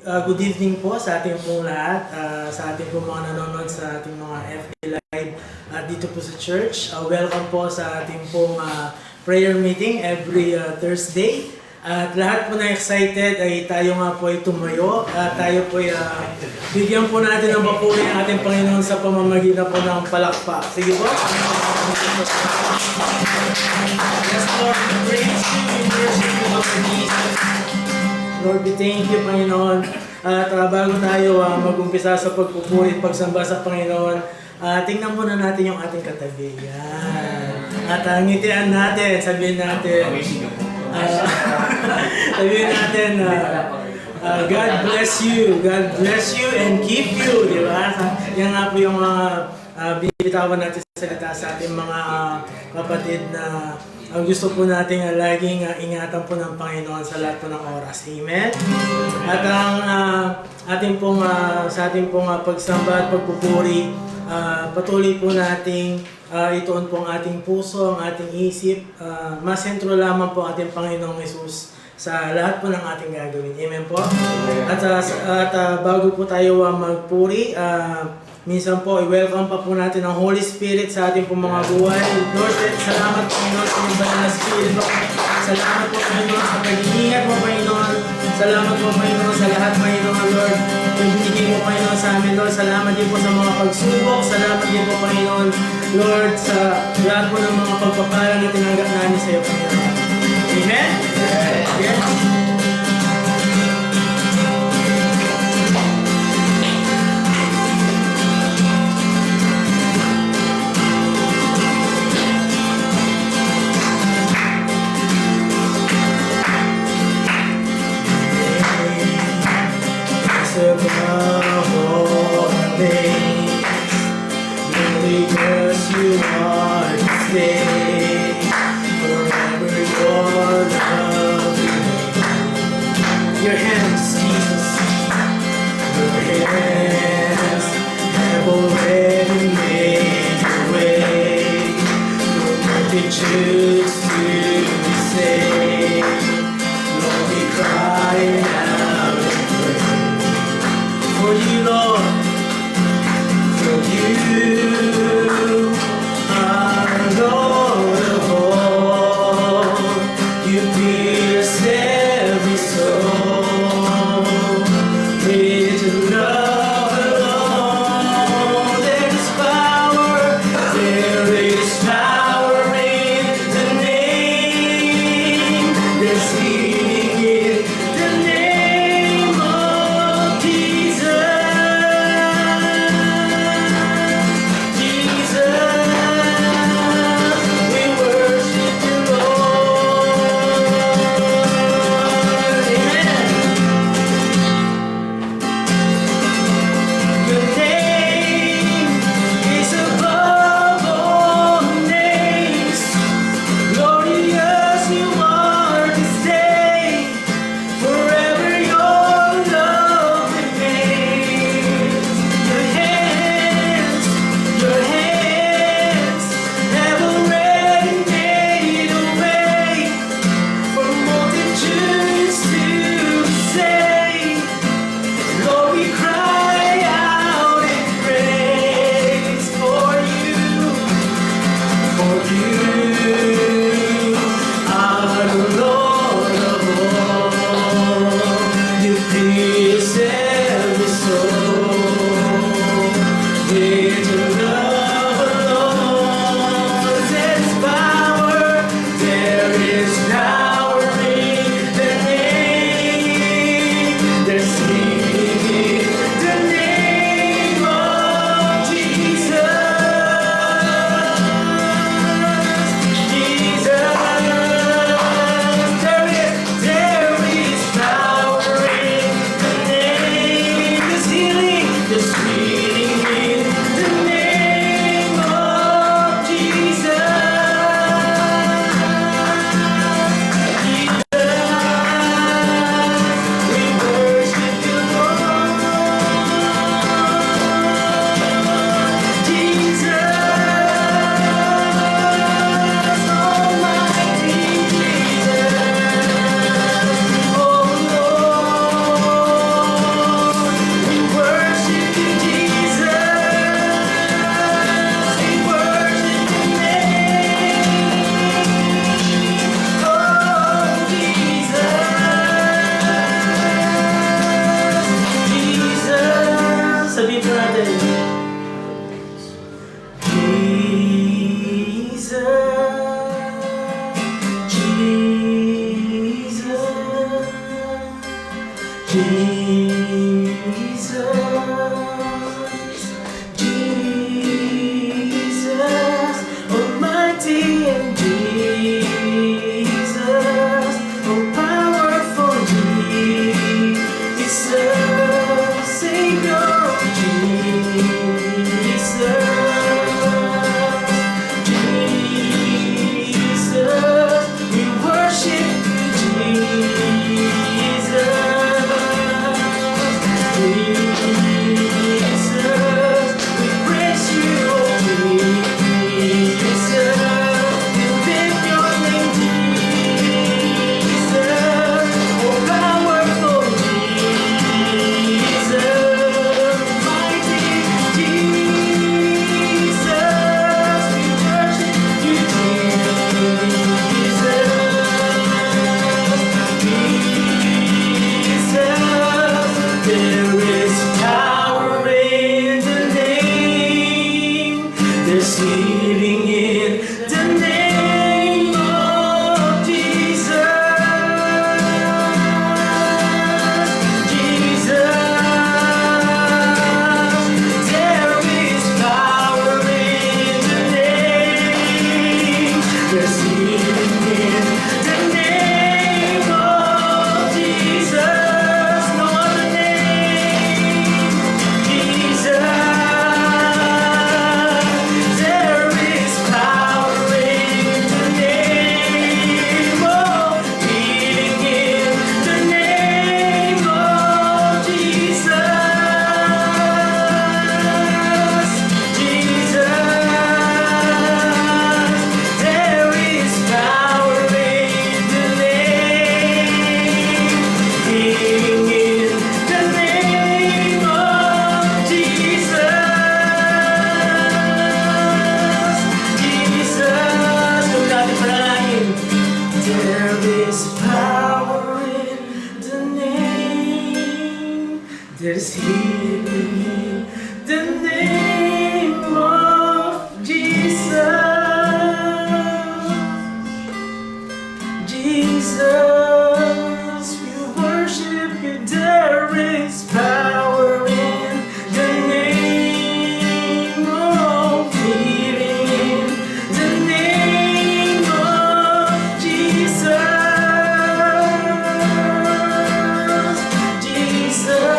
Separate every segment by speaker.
Speaker 1: Good evening po sa ating pong lahat, sa ating pong mga nanonood sa ating mga FB Live dito po sa church. Welcome po sa ating pong prayer meeting every Thursday. At lahat po na excited ay tayo nga po ay tumayo at tayo po ay bigyan po natin ng papuri ang ating Panginoon sa pamamagitan po ng palakpak. Sige po. Yes, Lord, we praise you, we worship you, Lord Jesus. Lord, we thank you, Panginoon. At bago tayo mag-umpisa sa pagpupuri at pagsamba sa Panginoon, tingnan muna natin yung ating katabi. Yan. At ngitian natin, sabihin natin, sabihin natin, God bless you and keep you, di ba? Yan nga po yung binibitawan natin sa salita sa ating mga kapatid na ang gusto po natin laging ingatan po ng Panginoon sa lahat po ng oras. Amen? At ang ating pong, sa ating pong pagsamba at pagpupuri, patuloy po nating ituon po ang ating puso, ang ating isip, masentro lamang po ating Panginoong Jesus sa lahat po ng ating gagawin. Amen po? At bago po tayo magpuri, minsan po, i-welcome pa po natin ang Holy Spirit sa ating pong mga buhay. Lord, salamat Panginoon sa inyong banal na Spirit. Salamat po Panginoon sa pag-iingat mo Panginoon. Salamat po Panginoon sa lahat Panginoon Lord. Yung binigay mo Panginoon sa amin Lord. Salamat din po sa mga pagsubok. Salamat din po Panginoon Lord sa lahat po ng mga pagpapala na tinanggap namin sa iyo Panginoon. Amen? Yes. Above all things, because you are to stay forever. Your love, your hands, Jesus, your hands have already made the way. Lord, we choose to be saved. Lord, we cry out. For you, Lord, for you are Lord of all. You pierce every soul with your love alone. There is power in the name. There's healing in the name of Jesus. Jesus, Almighty and Jesus, oh powerful Jesus, Savior of Jesus, Jesus, we worship you, Jesus, Jesus, we praise you, oh Jesus, we lift your name, Jesus, oh powerful Jesus, mighty Jesus, we worship you, Jesus, there is power in the name, there's healing in the name of Jesus. Jesus, there is power in the name, there's healing in the name of Jesus. No other name, Jesus, there is power in the name of healing in the name of Jesus. Jesus, there is power in the name, healing in the name of Jesus. Jesus, huwag natin panalangin. There is power in the name, there's healing in the name of Jesus. Jesus, we worship you. There is power in the name of healing in the name of Jesus. Jesus,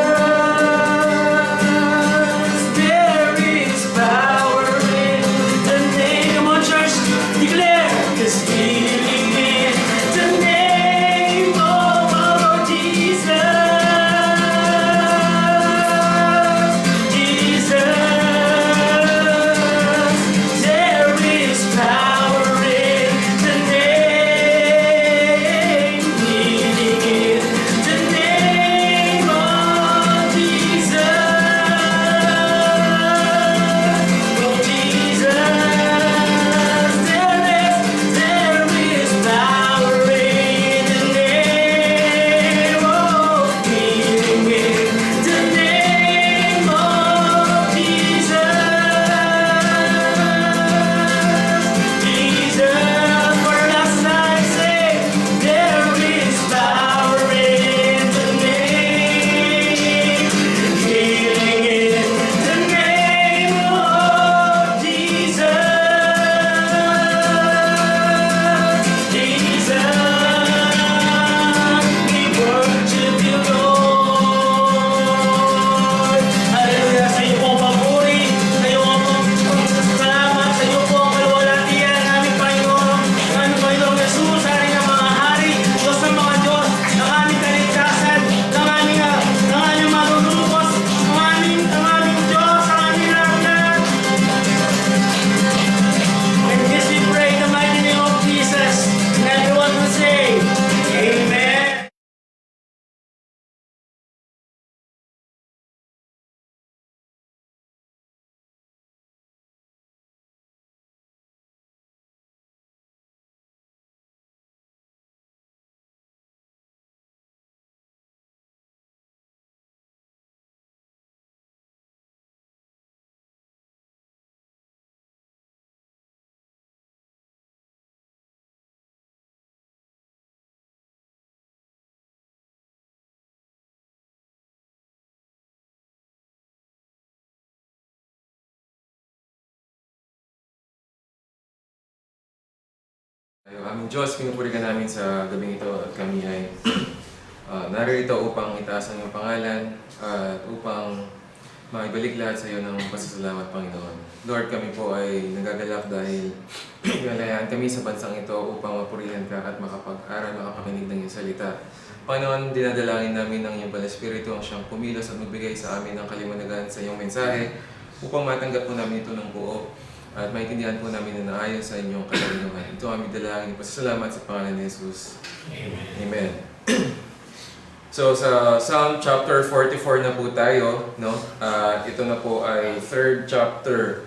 Speaker 2: Aming Diyos, pinupuri ka namin sa gabing ito at kami ay narito upang itaas ang iyong pangalan at upang maibalik lahat sa iyo ng pasasalamat, Panginoon. Lord, kami po ay nagagalak dahil pinalayaan kami sa bansang ito upang mapurihan ka at makapag-aral, makapakinig ng iyong salita. Panginoon, dinadalangin namin ng iyong Banal Espiritu ang siyang pumilos at magbigay sa amin ng kaliwanagan sa iyong mensahe upang matanggap po namin ito ng buo at maintindihan po namin na naayon sa inyong kalinawan. Ito aming dalangin. Pasasalamat sa pangalan ni Jesus. Amen. So sa Psalm chapter 44 na po tayo, no? Ito na po ay third chapter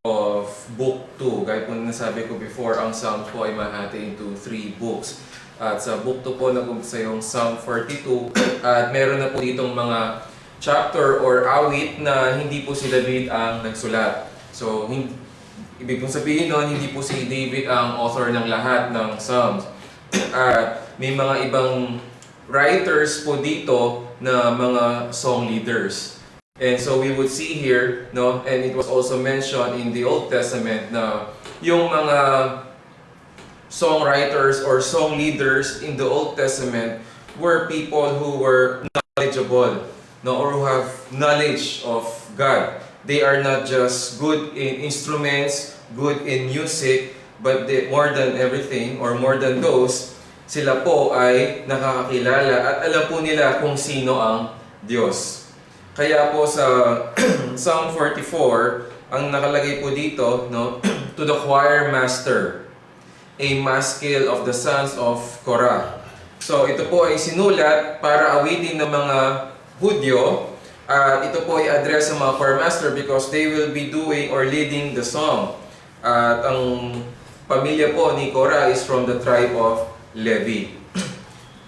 Speaker 2: of book 2. Gaya po nasabi ko before, ang Psalm po ay mahati into 3 books. At sa book 2 po nag-umpisa yung Psalm 42 at meron na po ditong mga chapter or awit na hindi po si David ang nagsulat. So ibig kong sabihin nun, hindi po si David ang author ng lahat ng Psalms. At may mga ibang writers po dito na mga song leaders. And so we would see here, no, and it was also mentioned in the Old Testament na yung mga songwriters or song leaders in the Old Testament were people who were knowledgeable, no, or who have knowledge of God. They are not just good in instruments, good in music, but more than everything or more than those, sila po ay nakakakilala at alam po nila kung sino ang Diyos. Kaya po sa Psalm 44, ang nakalagay po dito, no, to the choir master, a maskil of the sons of Korah. So ito po ay sinulat para awitin ng mga Hudyo. Ito po ay address sa mga choir master because they will be doing or leading the song. At ang pamilya po ni Korah is from the tribe of Levi.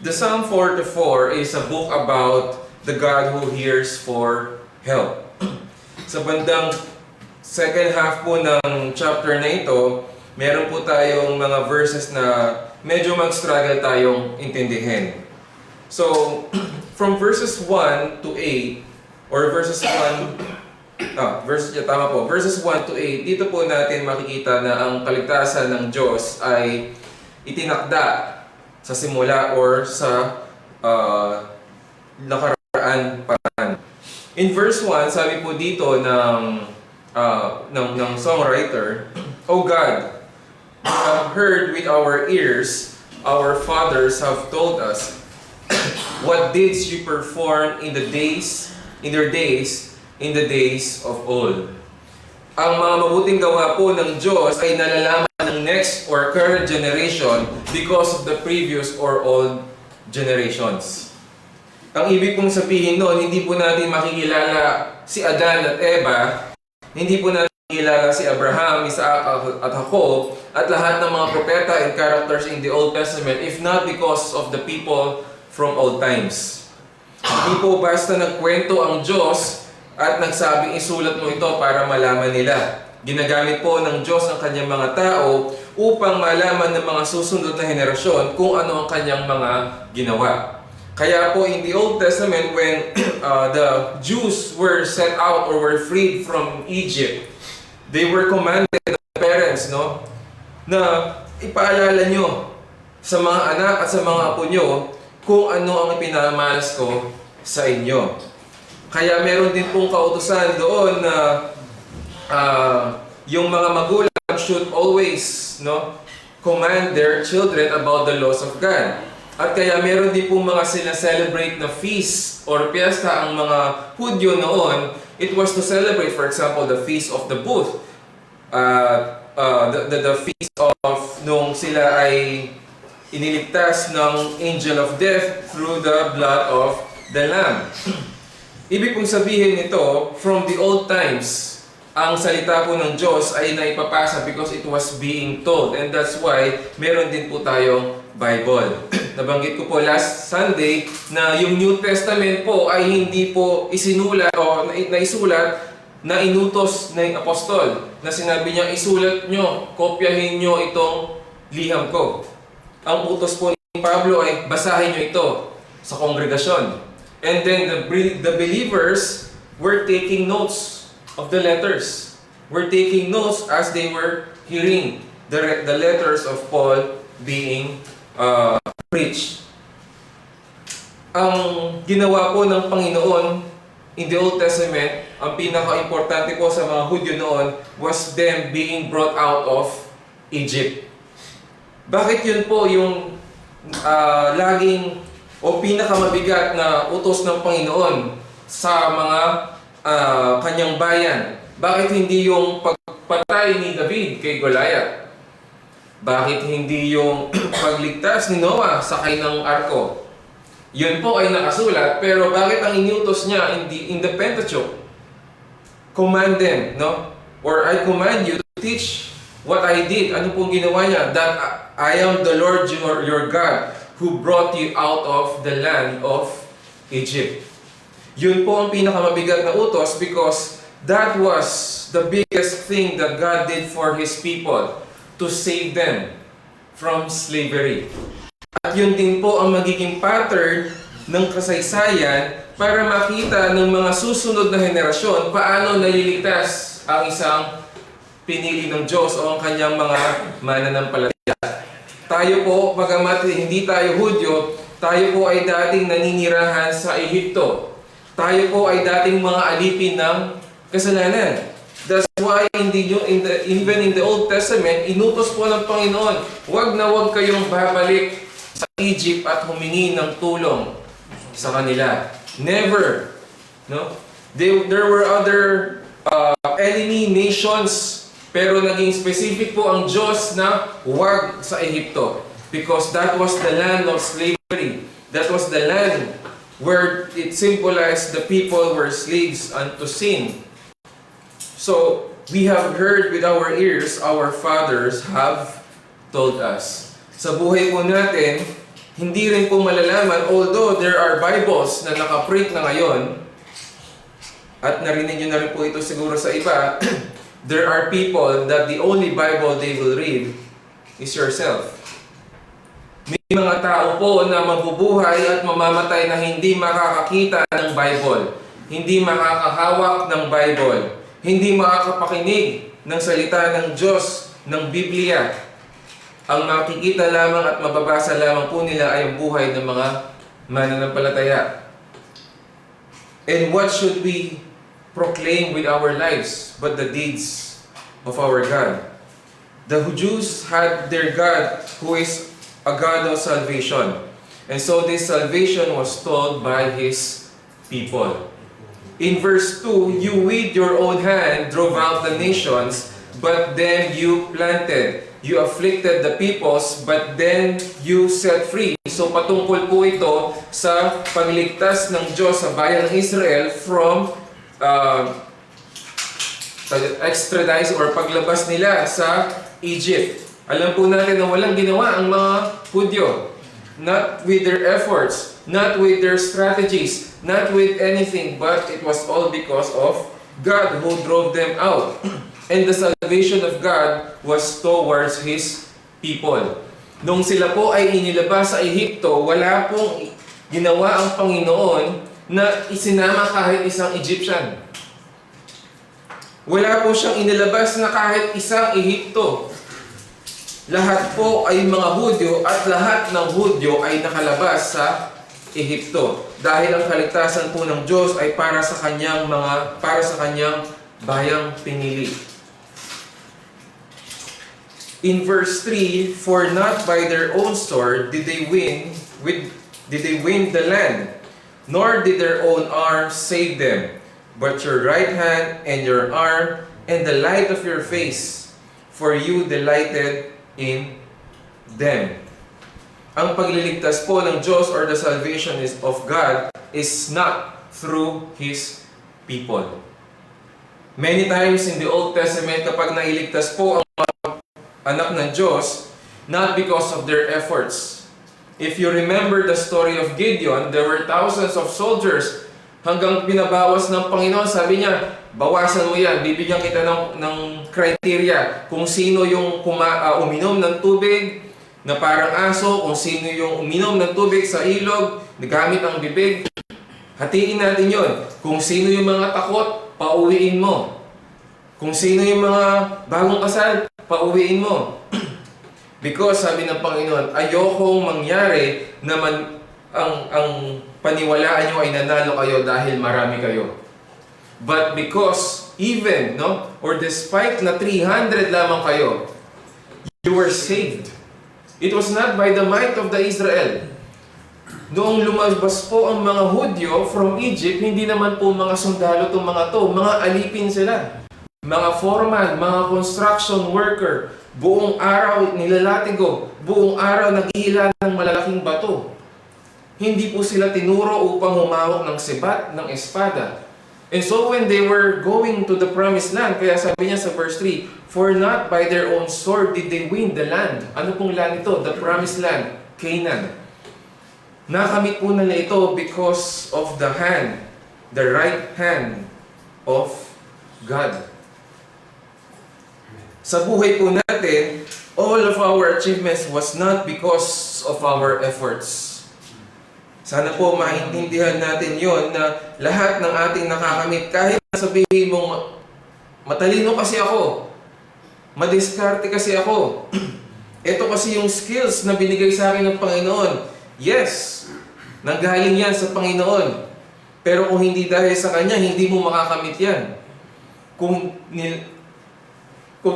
Speaker 2: The Psalm 44 is a book about the God who hears for help. Sa bandang second half po ng chapter na ito, meron po tayong mga verses na medyo mag-struggle tayong intindihin. So, from verses 1 to 8, or verses 1 to 8, dito po natin makikita na ang kaligtasan ng Diyos ay itinakda sa simula or sa nakaraan paraan. In verse 1, sabi po dito ng songwriter, O God, we have heard with our ears, our fathers have told us, what deeds you perform in the days of old. Ang mga mabuting gawa po ng Diyos ay nalalaman ng next or current generation because of the previous or old generations. Ang ibig pong sabihin noon, hindi po natin makikilala si Adan at Eva, hindi po natin makikilala si Abraham, Isaac at Jacob, at lahat ng mga propeta and characters in the Old Testament if not because of the people from old times. Hindi po basta nagkwento ang Diyos at nagsabing isulat mo ito para malaman nila. Ginagamit po ng Diyos ang kanyang mga tao upang malaman ng mga susunod na henerasyon kung ano ang kanyang mga ginawa. Kaya po in the Old Testament when the Jews were set out or were freed from Egypt, they were commanded ng parents, no, na ipaalala nyo sa mga anak at sa mga apo nyo kung ano ang ipinamalas ko sa inyo. Kaya meron din pong kautusan doon na yung mga magulang should always, no, command their children about the laws of God. At kaya meron din pong mga sina-celebrate na feast or piyesta ang mga Hudyo noon. It was to celebrate, for example, the Feast of the Booth. The feast of nung sila ay iniligtas ng angel of death through the blood of the Lamb. Ibig pong sabihin nito, from the old times, ang salita po ng Diyos ay naipapasa because it was being told. And that's why meron din po tayong Bible. Nabanggit ko po last Sunday na yung New Testament po ay hindi po isinulat o naisulat na inutos ng apostol. Na sinabi niya, isulat nyo, kopyahin nyo itong liham ko. Ang utos po ni Pablo ay basahin nyo ito sa kongregasyon. And then the believers were taking notes of the letters. Were taking notes as they were hearing the letters of Paul being preached. Ang ginawa po ng Panginoon in the Old Testament, ang pinaka-importante po sa mga Hudyo noon was them being brought out of Egypt. Bakit yun po yung laging o pinakamabigat na utos ng Panginoon sa mga kanyang bayan? Bakit hindi yung pagpatay ni David kay Goliath? Bakit hindi yung pagligtas ni Noah sakay ng arko? Yun po ay nakasulat, pero bakit ang inutos niya in the Pentateuch? Command them, no? Or I command you to teach what I did. Ano pong ginawa niya? That I am the Lord your God who brought you out of the land of Egypt. Yun po ang pinakamabigat na utos because that was the biggest thing that God did for His people to save them from slavery. At yun din po ang magiging pattern ng kasaysayan para makita ng mga susunod na henerasyon paano naliligtas ang isang pinili ng Diyos o ang kanyang mga mananampalataya. Tayo po, bagamat hindi tayo Hudyo, tayo po ay dating naninirahan sa Ehipto. Tayo po ay dating mga alipin ng kasalanan. That's why even in the Old Testament, inutos po ng Panginoon, wag na wag kayong babalik sa Egypt at humingi ng tulong sa kanila. Never. No? There were other enemy nations, pero naging specific po ang Diyos na wag sa Ehipto. Because that was the land of slavery. That was the land where it symbolized the people were slaves unto sin. So, we have heard with our ears, our fathers have told us. Sa buhay po natin, hindi rin po malalaman, although there are Bibles na nakaprint na ngayon, at narinig nyo na rin po ito siguro sa iba, there are people that the only Bible they will read is yourself. May mga tao po na mabubuhay at mamamatay na hindi makakakita ng Bible, hindi makakahawak ng Bible, hindi makakapakinig ng salita ng Diyos, ng Biblia. Ang makikita lamang at mababasa lamang po nila ay ang buhay ng mga mananampalataya. And what should we proclaim with our lives but the deeds of our God? The Jews had their God who is a God of salvation. And so this salvation was told by His people. In verse 2, you with your own hand drove out the nations, but then you planted. You afflicted the peoples, but then you set free. So patungkol po ito sa pagliligtas ng Diyos sa bayan ng Israel from extradite or paglabas nila sa Egypt. Alam po natin na walang ginawa ang mga Hudyo. Not with their efforts, not with their strategies, not with anything, but it was all because of God who drove them out. And the salvation of God was towards His people. Nung sila po ay inilabas sa Ehipto, wala pong ginawa ang Panginoon na isinama kahit isang Egyptian. Wala po siyang inilabas na kahit isang Ehipto. Lahat po ay mga Hudyo at lahat ng Hudyo ay nakalabas sa Ehipto. Dahil ang kaligtasan po ng Diyos ay para sa kanyang bayang pinili. In verse 3, for not by their own sword did they win the land, nor did their own arm save them, but your right hand and your arm and the light of your face, for you delighted in them. Ang pagliligtas po ng Diyos or the salvation of God is not through His people. Many times in the Old Testament, kapag nailigtas po ang anak ng Diyos, not because of their efforts. If you remember the story of Gideon, there were thousands of soldiers hanggang binabawas ng Panginoon. Sabi niya, bawasan mo yan, bibigyan kita ng criteria kung sino yung uminom ng tubig na parang aso, kung sino yung uminom ng tubig sa ilog, nagamit ang bibig. Hatiin natin yon. Kung sino yung mga takot, pauwiin mo. Kung sino yung mga bagong kasal, pauwiin mo. Because sabi ng Panginoon, ayokong mangyari na ang paniwalaan nyo ay nanalo kayo dahil marami kayo. But because even, no, or despite na 300 lamang kayo, you were saved. It was not by the might of the Israel. Noong lumabas po ang mga Hudyo from Egypt, hindi naman po mga sundalo itong mga to, mga alipin sila. Mga foreman, mga construction worker, buong araw nilalatigo, buong araw naghihila ng malalaking bato. Hindi po sila tinuro upang humawak ng sibat, ng espada. And so when they were going to the promised land, kaya sabi niya sa verse 3, for not by their own sword did they win the land. Ano pong land ito? The promised land, Canaan. Nakamit po nila ito because of the hand, the right hand of God. Sa buhay po natin, all of our achievements was not because of our efforts. Sana po maintindihan natin yon na lahat ng ating nakakamit, kahit sabihin mong matalino kasi ako, madiskarte kasi ako, ito kasi yung skills na binigay sa akin ng Panginoon. Yes, nanggaling yan sa Panginoon. Pero kung hindi dahil sa Kanya, hindi mo makakamit yan. Kung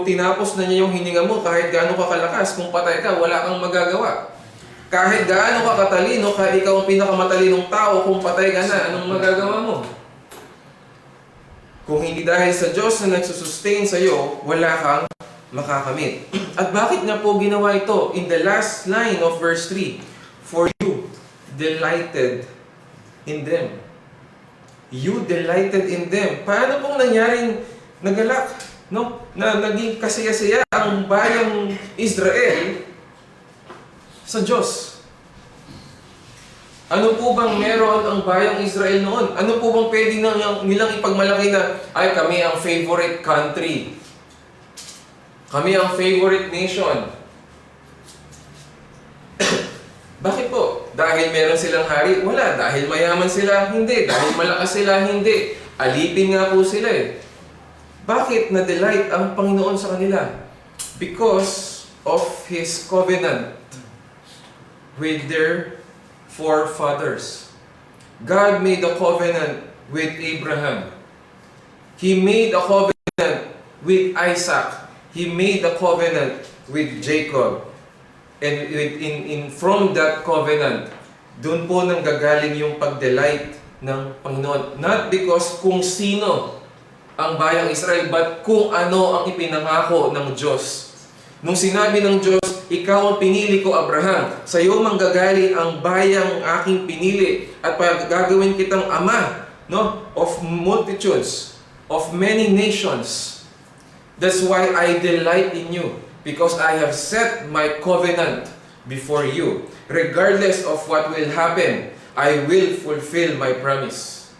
Speaker 2: tinapos na niya yung hininga mo, kahit gaano ka kalakas, kung patay ka, wala kang magagawa. Kahit gaano ka katalino, kahit ikaw ang pinakamatalinong tao, kung patay ka na, anong magagawa mo? Kung hindi dahil sa Diyos na nagsusustain sa iyo, wala kang makakamit. At bakit niya po ginawa ito? In the last line of verse 3, for you delighted in them. You delighted in them. Paano pong nangyaring nagalak? No? Na naging kasaya-saya ang bayang Israel sa Diyos. Ano po bang meron ang bayang Israel noon? Ano po bang pwede nilang ipagmalaki na, ay kami ang favorite country. Kami ang favorite nation. Bakit po? Dahil meron silang hari? Wala. Dahil mayaman sila? Hindi. Dahil malakas sila? Hindi. Alipin nga po sila eh. Bakit na-delight ang Panginoon sa kanila? Because of His covenant with their forefathers. God made a covenant with Abraham. He made a covenant with Isaac. He made a covenant with Jacob. And from that covenant, doon po nanggagaling yung pag-delight ng Panginoon. Not because kung sino ang bayang Israel, but kung ano ang ipinangako ng Diyos. Nung sinabi ng Diyos, ikaw ang pinili ko, Abraham. Sa iyo manggagaling ang bayang aking pinili at gagawin kitang ama, no, of multitudes, of many nations. That's why I delight in you, because I have set my covenant before you. Regardless of what will happen, I will fulfill my promise.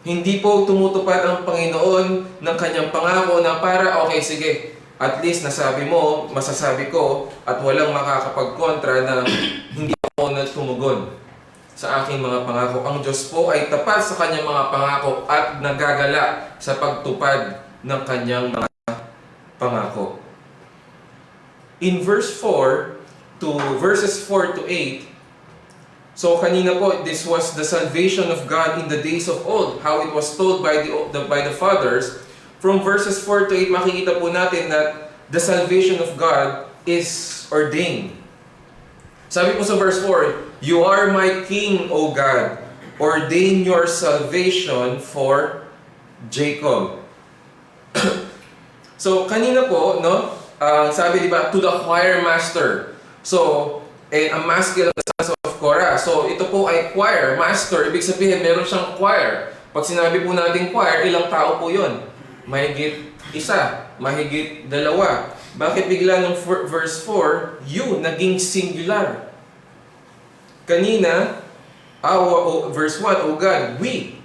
Speaker 2: Hindi po tumutupad ang Panginoon ng kanyang pangako na para, okay, sige, at least nasabi mo, masasabi ko, at walang makakapagkontra na hindi ako na tumugon sa aking mga pangako. Ang Diyos po ay tapat sa kanyang mga pangako at nagagala sa pagtupad ng kanyang mga pangako. In verses 4 to 8, so kanina po, this was the salvation of God in the days of old, how it was told by the fathers. From verses 4 to 8, makikita po natin that the salvation of God is ordained. Sabi po sa verse 4, you are my King, O God. Ordain your salvation for Jacob. So, kanina po, no? Sabi, di ba, to the choir master. So, a masculine sons of Korah. So, ito po ay choir master. Ibig sabihin, meron siyang choir. Pag sinabi po natin choir, ilang tao po yun? Mahigit isa, mahigit dalawa. Bakit bigla ng verse 4, you naging singular? Kanina, verse 1, O God, we.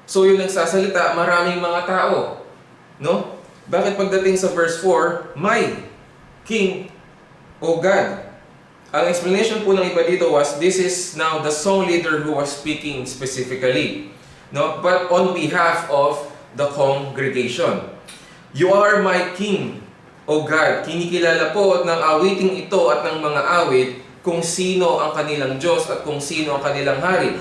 Speaker 2: So yung nagsasalita, maraming mga tao. No? Bakit pagdating sa verse 4, my King, O God? Ang explanation po ng iba dito was, this is now the song leader who was speaking specifically. No? But on behalf of the congregation. You are my King, O God, kinikilala po ng awiting ito at ng mga awit kung sino ang kanilang Diyos at kung sino ang kanilang hari.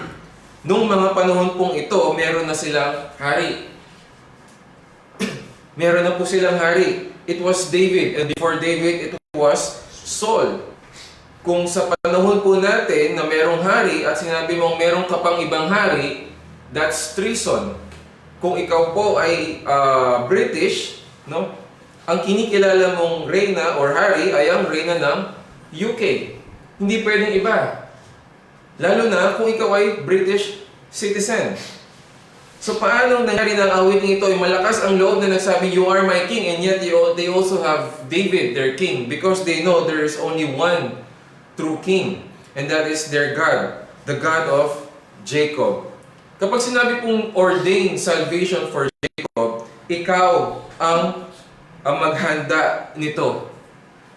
Speaker 2: Nung mga panahon pong ito, meron na silang hari. Meron na po silang hari. It was David, and before David, it was Saul. Kung sa panahon po natin na merong hari at sinabi mong meron ka pang ibang hari, that's treason. Kung ikaw po ay British, no? Ang kinikilala mong reyna or hari ay ang reyna ng UK. Hindi pwedeng iba. Lalo na kung ikaw ay British citizen. So paano nangyari ng awiting ito? Ay malakas ang loob na nagsabi, "You are my king," and yet they also have David, their king, because they know there is only one true king, and that is their God, the God of Jacob. Kapag sinabi pong ordained salvation for Jacob, ikaw ang maghanda nito.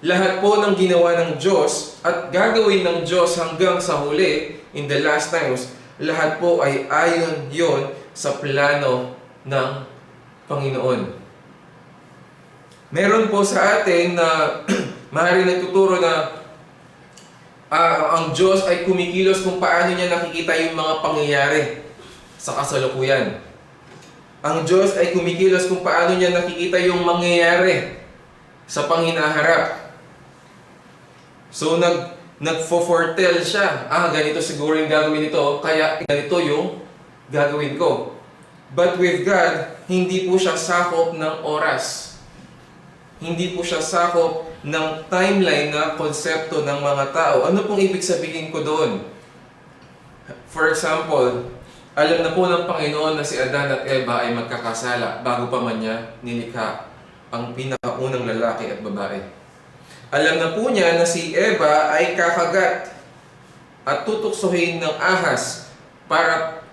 Speaker 2: Lahat po ng ginawa ng Diyos at gagawin ng Diyos hanggang sa huli, in the last times, lahat po ay ayon yon sa plano ng Panginoon. Meron po sa atin na maaaring nagtuturo na ang Diyos ay kumikilos kung paano niya nakikita yung mga pangyayari sa kasalukuyan. Ang Diyos ay kumikilos kung paano niya nakikita yung mangyayari sa panghinaharap. So nagfo-foretell siya, ganito siguro yung gagawin nito, kaya ganito yung gagawin ko. But with God, hindi po siya sakop ng oras. Hindi po siya sakop ng timeline na konsepto ng mga tao. Ano pong ibig sabihin ko doon? For example, alam na po ng Panginoon na si Adan at Eva ay magkakasala bago pa man niya nilikha ang pinakaunang lalaki at babae. Alam na po niya na si Eva ay kakagat at tutuksohin ng ahas para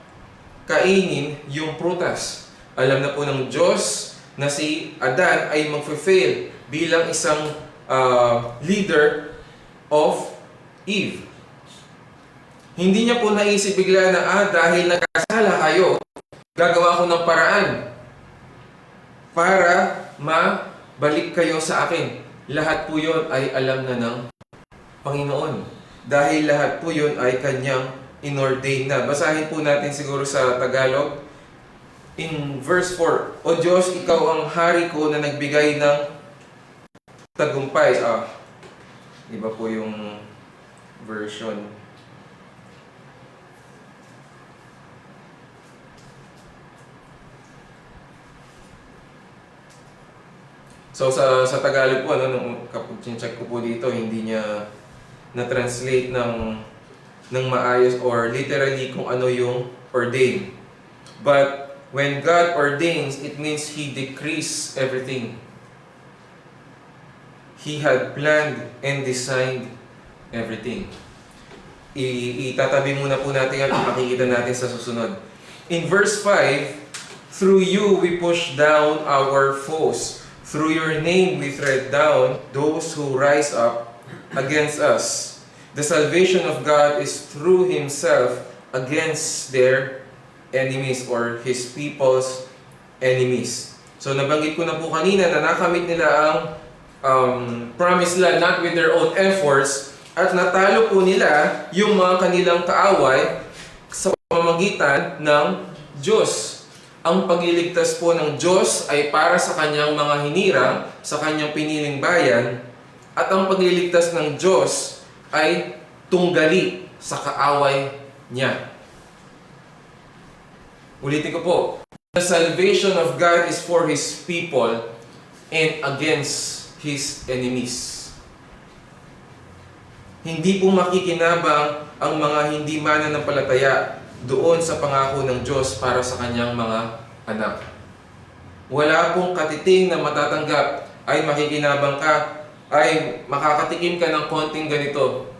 Speaker 2: kainin yung prutas. Alam na po ng Diyos na si Adan ay mag-fail bilang isang leader of Eve. Hindi niya po naisip bigla na, dahil nagkasala kayo, gagawa ko ng paraan para mabalik kayo sa akin. Lahat po yun ay alam na ng Panginoon. Dahil lahat po yun ay kanyang inordain na. Basahin po natin siguro sa Tagalog. In verse 4, "O Diyos, ikaw ang hari ko na nagbigay ng tagumpay." Iba po yung version. So sa Tagalog po, nung kapag check ko po dito, hindi niya na-translate ng maayos or literally kung ano yung ordain. But when God ordains, it means He decrees everything. He had planned and designed everything. Itatabi muna po natin at makikita natin sa susunod. In verse 5, "Through you we push down our foes. Through your name we tread down those who rise up against us. The salvation of God is through Himself against their enemies," or His people's enemies. So nabanggit ko na po kanina na nakamit nila ang promised land not with their own efforts, at natalo po nila yung mga kanilang kaaway sa pamamagitan ng Diyos. Ang pagliligtas po ng Diyos ay para sa kanyang mga hinirang, sa kanyang piniling bayan, at ang pagliligtas ng Diyos ay tunggali sa kaaway niya. Ulitin ko po, the salvation of God is for His people and against His enemies. Hindi po makikinabang ang mga hindi mananampalataya doon sa pangako ng Diyos para sa kanyang mga anak. Wala pong katiting na matatanggap ay makikinabang ka, ay makakatikim ka ng konting ganito.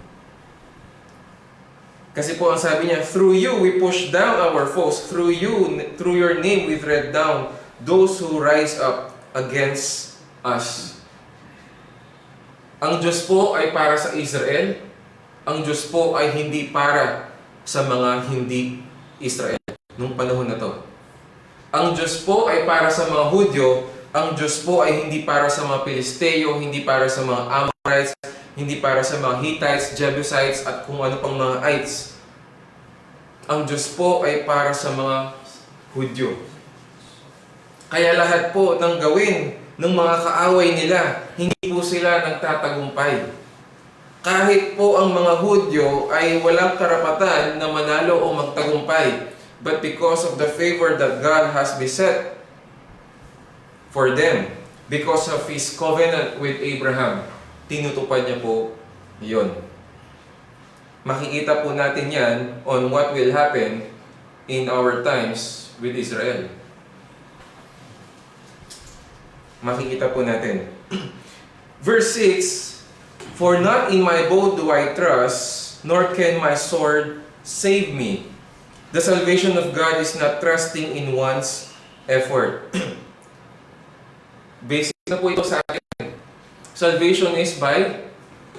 Speaker 2: Kasi po ang sabi niya, "Through you we push down our foes, through your name we tread down those who rise up against us." Ang Diyos po ay para sa Israel. Ang Diyos po ay hindi para sa mga hindi Israel nung panahon na to. Ang Diyos po ay para sa mga Hudyo ang Diyos po ay hindi para sa mga Pilisteo, hindi para sa mga Amorites, hindi para sa mga Hittites, Jebusites, at kung ano pang mga ites. Ang Diyos po ay para sa mga Hudyo. Kaya lahat po ng gawin ng mga kaaway nila, hindi po sila nagtatagumpay. Kahit po ang mga Hudyo ay walang karapatan na manalo o magtagumpay, but because of the favor that God has beset for them, because of His covenant with Abraham, tinutupad niya po yun. Makikita po natin yan on what will happen in our times with Israel. Makikita po natin. Verse 6, "For not in my bow do I trust, nor can my sword save me." The salvation of God is not trusting in one's effort. Basic na po ito sa atin. Salvation is by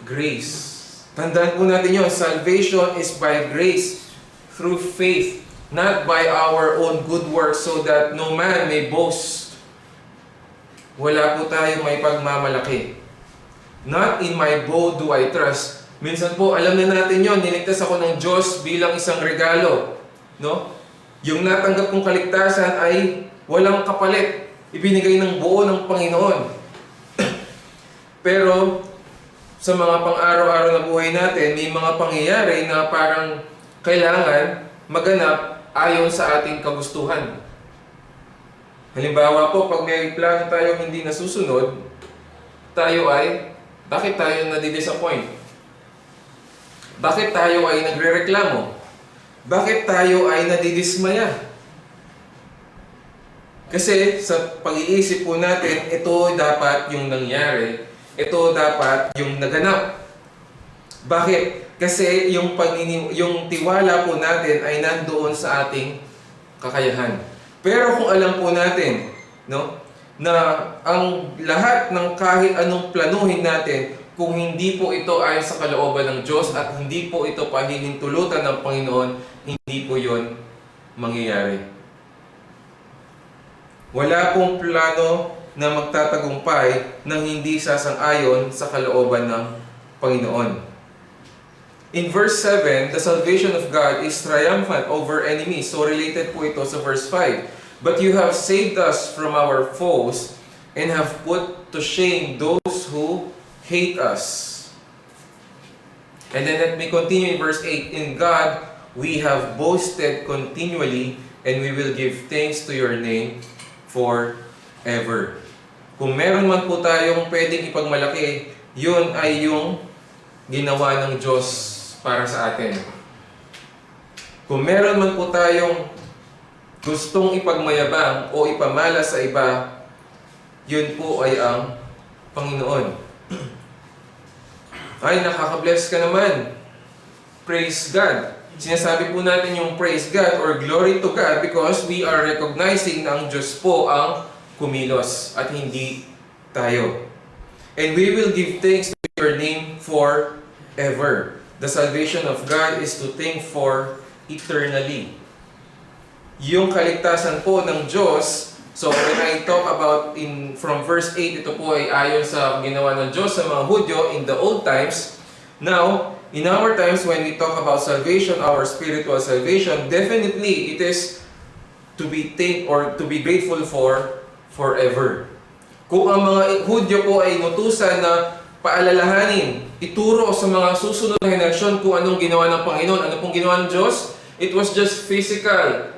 Speaker 2: grace. Tandaan po natin yun. Salvation is by grace through faith, not by our own good works, so that no man may boast. Wala po tayo may pagmamalaki. Not in my bow do I trust. Minsan po, alam na natin yon, niligtas ako ng Diyos bilang isang regalo. No? Yung natanggap kong kaligtasan ay walang kapalit. Ibinigay ng buo ng Panginoon. Pero, sa mga pang-araw-araw na buhay natin, may mga pangyayari na parang kailangan maganap ayon sa ating kagustuhan. Halimbawa po, pag may plano tayo hindi nasusunod, bakit tayo nadi-disappoint? Bakit tayo ay nagre-reklamo? Bakit tayo ay nadidismaya? Kasi sa pag-iisip po natin, ito dapat yung nangyari. Ito dapat yung naganap. Bakit? Kasi yung tiwala po natin ay nandoon sa ating kakayahan. Pero kung alam po natin, no, na ang lahat ng kahit anong planuhin natin, kung hindi po ito ayon sa kalooban ng Diyos at hindi po ito pahinintulutan ng Panginoon, hindi po yon mangyayari. Wala pong plano na magtatagumpay nang hindi sasang-ayon sa kalooban ng Panginoon. In verse 7, the salvation of God is triumphant over enemies. So related po ito sa verse 5. "But you have saved us from our foes and have put to shame those who hate us." And then let me continue in verse 8. "In God we have boasted continually, and we will give thanks to your name forever." Kung meron man po tayong pwedeng ipagmalaki, yun ay yung ginawa ng Diyos para sa atin. Kung meron man po tayong gustong ipagmayabang o ipamala sa iba, yun po ay ang Panginoon. Ay, nakaka-bless ka naman. Praise God. Sinasabi po natin yung praise God or glory to God because we are recognizing na ang Diyos po ang kumilos at hindi tayo. And we will give thanks to your name forever. The salvation of God is to thank for eternally. Yung kaligtasan po ng Diyos, so when I talk about from verse 8, ito po ay ayon sa ginawa ng Diyos sa mga Hudyo in the old times. Now, in our times when we talk about salvation, our spiritual salvation, definitely it is to be thanked or to be grateful for forever. Kung ang mga Hudyo po ay inutusan na paalalahanin, ituro sa mga susunod na henerasyon kung anong ginawa ng Panginoon, ano pong ginawa ng Diyos, it was just physical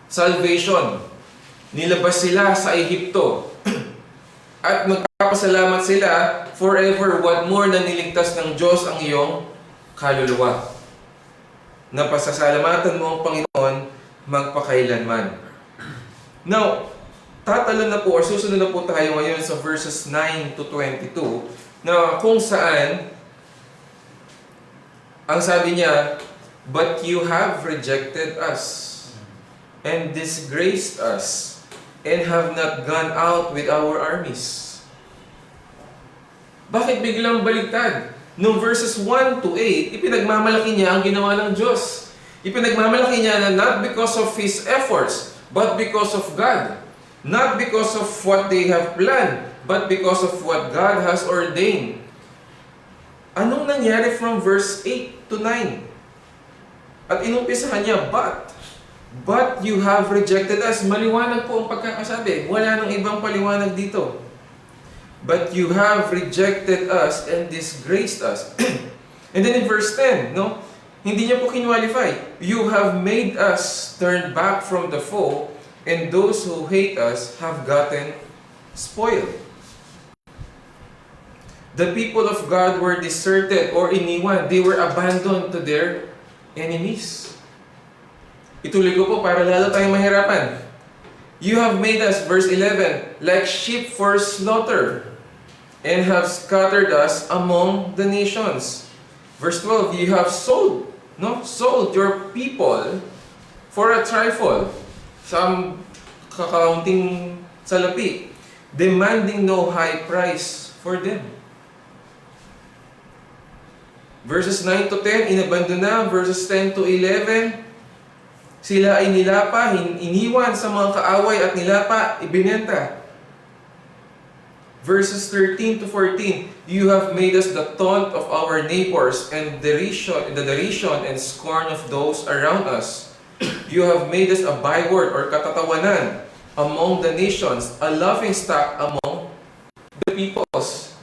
Speaker 2: salvation. Nilabas sila sa Ehipto. At magpapasalamat sila forever. What more na niligtas ng Diyos ang iyong kaluluwa. Napasasalamatan mo ang Panginoon magpakailanman. Now, tatalo na po or susunod na po tayo ngayon sa verses 9 to 22 na kung saan ang sabi niya, "But you have rejected us and disgraced us and have not gone out with our armies." Bakit biglang baliktad? Noong verses 1 to 8, ipinagmamalaki niya ang ginawa ng Diyos. Ipinagmamalaki niya na not because of His efforts, but because of God. Not because of what they have planned, but because of what God has ordained. Anong nangyari from verse 8 to 9? At inumpisahan niya, but you have rejected us. Maliwanag po ang pagkakasabi. Wala nang ibang paliwanag dito. But you have rejected us and disgraced us. And then in verse 10, no? Hindi niya po kinwalify. You have made us turn back from the foe, and those who hate us have gotten spoiled. The people of God were deserted or iniwan. They were abandoned to their enemies. Ituloy ko po para lalo tayong mahirapan. You have made us, verse 11, like sheep for slaughter, and have scattered us among the nations. Verse 12, you have sold your people for a trifle, some kakaunting salapi, demanding no high price for them. Verses 9 to 10, inabandon na. Verses 10 to 11, sila ay nilapa, iniwan sa mga kaaway at nilapa, ibinenta. Verses 13 to 14, you have made us the taunt of our neighbors and the derision and scorn of those around us. You have made us a byword or katatawanan among the nations, a laughingstock among the peoples.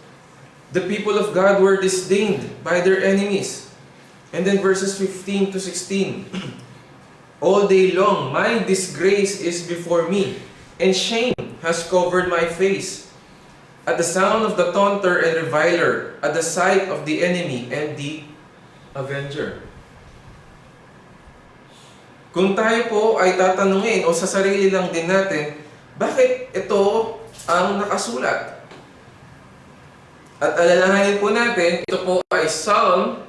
Speaker 2: The people of God were disdained by their enemies. And then verses 15 to 16, all day long my disgrace is before me, and shame has covered my face. At the sound of the taunter and reviler, at the sight of the enemy and the avenger. Kung tayo po ay tatanungin o sa sarili lang din natin, bakit ito ang nakasulat? At alalahanin po natin, ito po ay Psalm,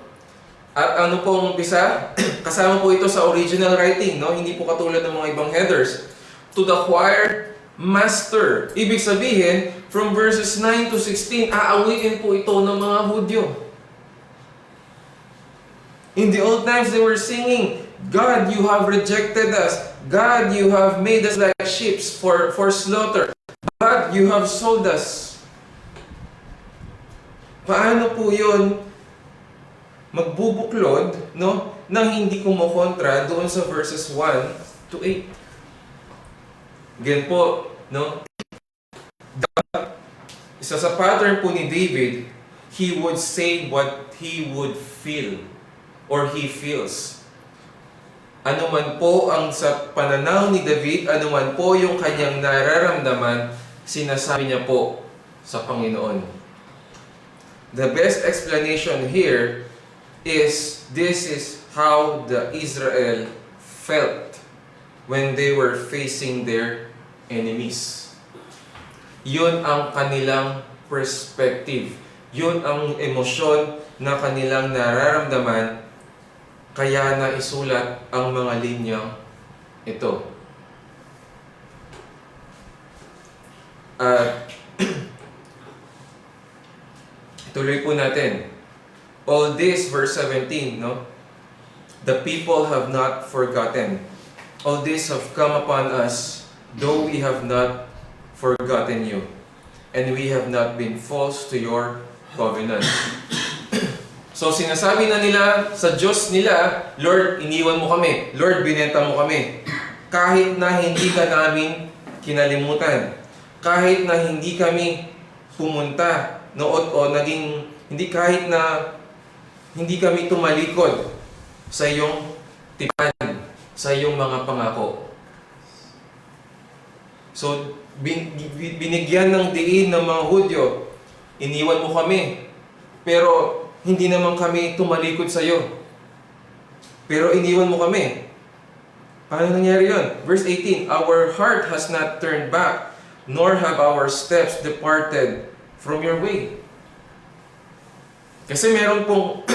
Speaker 2: at ano pong umpisa? Kasama po ito sa original writing, no? Hindi po katulad ng mga ibang headers. To the choir master. Ibig sabihin, from verses 9 to 16, aawitin po ito ng mga Hudyo. In the old times, they were singing, God, you have rejected us. God, you have made us like sheep for slaughter. God, you have sold us. Paano po yun magbubuklod, no, nang hindi kumukontra doon sa verses 1 to 8? Again po, no, isa sa pattern po ni David, he would say what he would feel or he feels. Ano man po ang sa pananaw ni David, ano man po yung kanyang nararamdaman, sinasabi niya po sa Panginoon. The best explanation here is this is how the Israel felt when they were facing their enemies. Yun ang kanilang perspective. Yun ang emosyon na kanilang nararamdaman, kaya naisulat ang mga linyang ito. At tuloy po natin. All this, verse 17, no? The people have not forgotten. All this have come upon us, though we have not forgotten you, and we have not been false to your covenant. So sinasabi na nila sa Diyos nila, Lord, iniwan mo kami. Lord, binenta mo kami. Kahit na hindi ka namin kinalimutan. Kahit na hindi kami pumunta noon o naging, hindi kahit na hindi kami tumalikod sa iyong tipan, sa iyong mga pangako. So, binigyan ng diin ng mga Hudyo, iniwan mo kami, pero hindi naman kami tumalikod sa iyo. Pero iniwan mo kami. Paano nangyari yun? Verse 18, our heart has not turned back, nor have our steps departed from your way. Kasi meron pong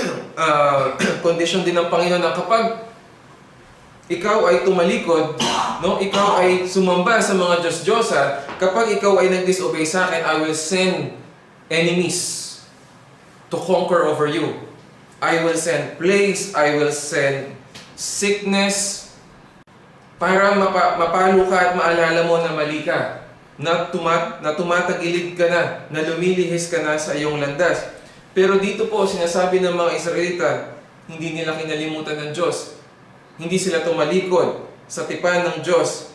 Speaker 2: condition din ng Panginoon na kapag ikaw ay tumalikod, no, ikaw ay sumamba sa mga Diyos-Diyosa, kapag ikaw ay nag-disobey sa akin, I will send enemies to conquer over you. I will send plagues, I will send sickness, para mapalo ka at maalala mo na mali ka, na tumatagilid ka na lumilihis ka na sa iyong landas. Pero dito po, sinasabi ng mga Israelita, hindi nila kinalimutan ng Diyos. Hindi sila tumalikod sa tipan ng Diyos.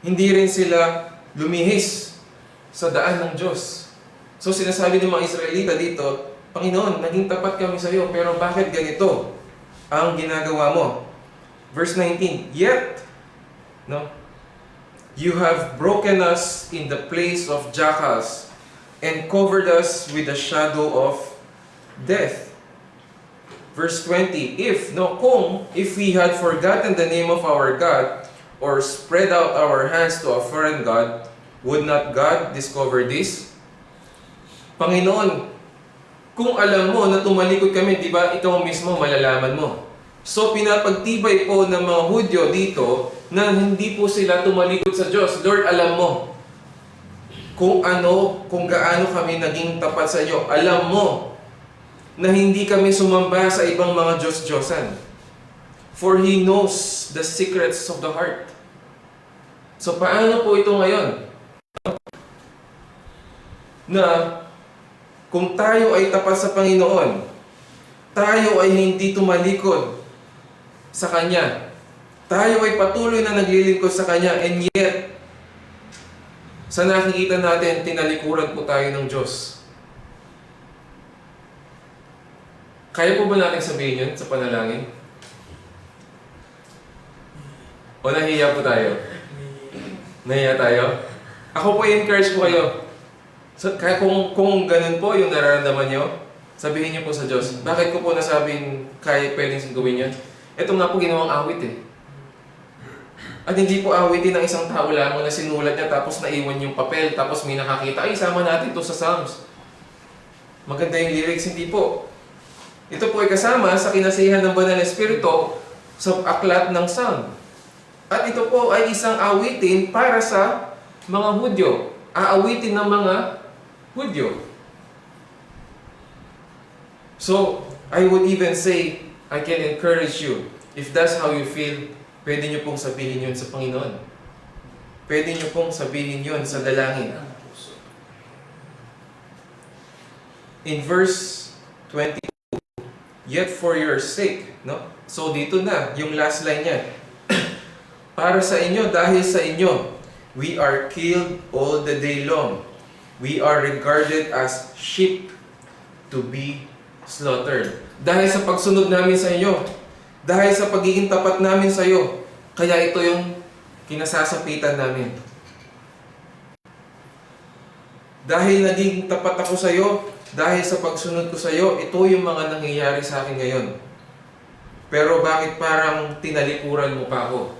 Speaker 2: Hindi rin sila lumihis sa daan ng Diyos. So sinasabi ng mga Israelita dito, Panginoon, naging tapat kami sa iyo, pero bakit ganito ang ginagawa mo? Verse 19, Yet, you have broken us in the place of jackals and covered us with the shadow of death. Verse 20, if we had forgotten the name of our God or spread out our hands to a foreign God, would not God discover this? Panginoon, kung alam mo na tumalikod kami, di ba ikaw mismo malalaman mo. So pinapagtibay po ng mga Hudyo dito na hindi po sila tumalikod sa Diyos. Lord, alam mo kung gaano kami naging tapat sa iyo. Alam mo na hindi kami sumamba sa ibang mga Diyos-Diyosan. For He knows the secrets of the heart. So paano po ito ngayon? Na kung tayo ay tapat sa Panginoon, tayo ay hindi tumalikod sa Kanya. Tayo ay patuloy na naglilingkod sa Kanya, and yet, sa nakikita natin, tinalikuran po tayo ng Diyos. Kaya po ba natin sabihin yun sa panalangin? O nahiya po tayo? Nahiya tayo? Ako po i-encourage po kayo. So, kaya kung ganun po yung nararamdaman nyo, sabihin niyo po sa Diyos, bakit ko po nasabing kaya pwedeng gawin yan? Ito nga po ginawang awit eh. At hindi po awitin ng isang tao lamang na sinulat niya tapos naiwan yung papel tapos may nakakita, ay sama natin to sa Psalms. Maganda yung lyrics, hindi po. Ito po ay kasama sa kinasihan ng Banal na Espiritu sa aklat ng Psalm. At ito po ay isang awitin para sa mga Hudyo. Aawitin ng mga Hudyo. So, I would even say, I can encourage you, if that's how you feel, pwede nyo pong sabihin yun sa Panginoon. Pwede nyo pong sabihin yun sa dalangin. In verse 22, yet for your sake, So dito na, yung last line niya. Para sa inyo, dahil sa inyo, we are killed all the day long. We are regarded as sheep to be slaughtered. Dahil sa pagsunod namin sa inyo, dahil sa pagiging tapat namin sa iyo, kaya ito yung kinasasapitan namin. Dahil naging tapat ako sa iyo, dahil sa pagsunod ko sa iyo, ito yung mga nangyayari sa akin ngayon. Pero bakit parang tinalikuran mo pa ako?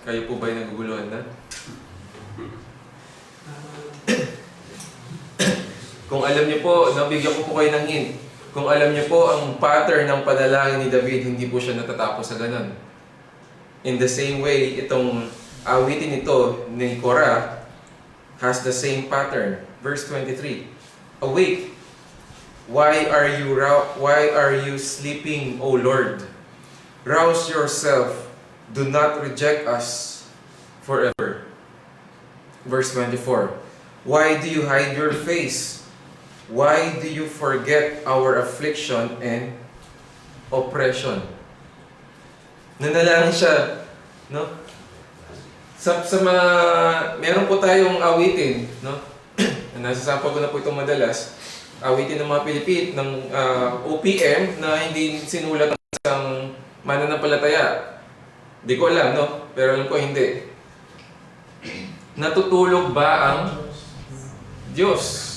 Speaker 2: Kayo po ba'y naguguluhan na? Kung alam niyo po, nabigyan ko po kayo ng hint. Kung alam niyo po, ang pattern ng panalangin ni David, hindi po siya natatapos sa ganun. In the same way, itong awitin ito ni Korah has the same pattern. Verse 23, Awake! Why are you sleeping, O Lord? Rouse yourself. Do not reject us forever. Verse 24, Why do you hide your face? Why do you forget our affliction and oppression? Nanalangin siya, no? Sa mga, meron po tayong awitin, no? Nasasample ko na po itong madalas. Awitin ng mga Pilipit, ng OPM na hindi sinulat ng isang mananampalataya. Di ko alam, no? Pero alam ko hindi. Natutulog ba ang Diyos?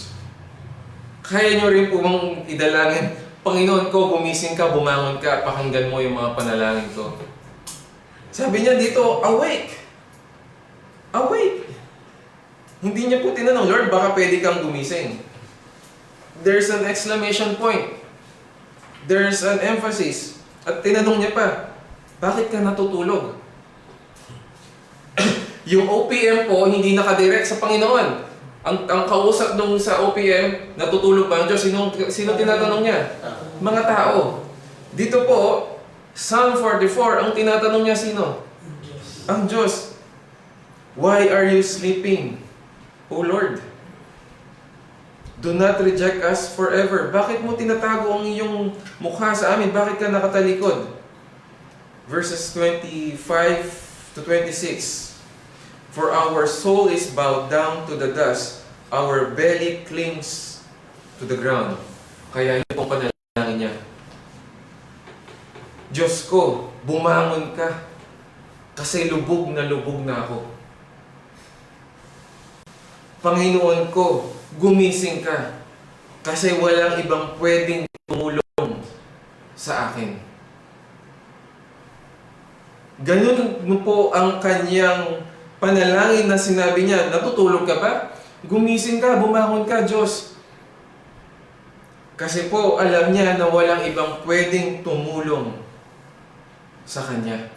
Speaker 2: Kaya nyo rin po bang idalangin, Panginoon ko, gumising ka, bumangon ka, at pakinggan mo yung mga panalangin ko. Sabi niya dito, awake! Awake! Hindi niya po tinanong, Lord, baka pwede kang gumising. There's an exclamation point. There's an emphasis. At tinanong niya pa, bakit ka natutulog? Yung OPM po, hindi nakadirect sa Panginoon. Ang kausap nung sa OPM, natutulog ba ang Diyos? Sino tinatanong niya? Mga tao. Dito po, Psalm 44, ang tinatanong niya sino?
Speaker 1: Diyos.
Speaker 2: Ang Diyos. Why are you sleeping, O Lord? Do not reject us forever. Bakit mo tinatago ang iyong mukha sa amin? Bakit ka nakatalikod? Verses 25 to 26. For our soul is bowed down to the dust. Our belly clings to the ground. Kaya yun pong panalangin niya. Diyos ko, bumangon ka. Kasi lubog na ako. Panginoon ko, gumising ka. Kasi walang ibang pwedeng tumulong sa akin. Ganun po ang kanyang panalangin na sinabi niya, natutulog ka ba? Gumising ka, bumangon ka, Diyos. Kasi po, alam niya na walang ibang pwedeng tumulong sa kanya.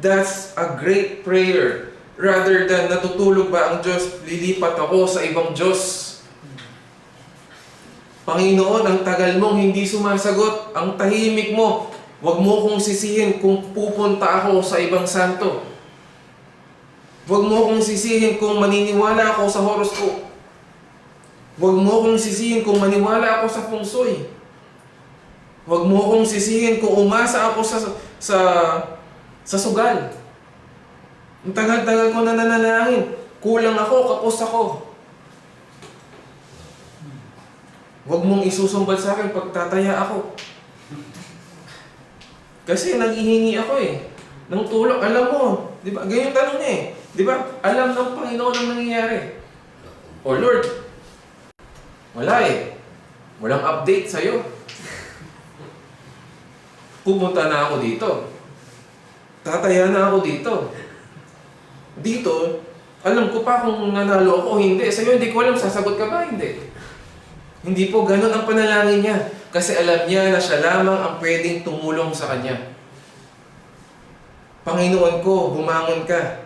Speaker 2: That's a great prayer. Rather than natutulog ba ang Diyos, lilipat ako sa ibang Diyos. Panginoon, ang tagal mong hindi sumasagot, ang tahimik mo, huwag mo kong sisihin kung pupunta ako sa ibang santo. Huwag mo kong sisihin kung maniniwala ako sa horoscope. Huwag mo kong sisihin kung maniwala ako sa feng shui. Huwag mo kong sisihin kung umasa ako sa sugal. Ang tagal-tagal ko na nanalangin. Kulang ako, kapos ako. Huwag mong isusumbat sa akin pag tataya ako. Kasi naghihingi ako ng tulong. Alam mo, di ba? Ganyan yung tanong niya Di ba? Alam ng Panginoon ang nangyayari. O Lord, wala Walang update sa'yo. Pupunta na ako dito. Tataya na ako dito. Dito, alam ko pa kung nanalo ako o hindi. Sa'yo, hindi ko alam, sasagot ka ba? Hindi. Hindi po ganun ang panalangin niya. Kasi alam niya na siya lamang ang pwedeng tumulong sa kanya. Panginoon ko, bumangon ka.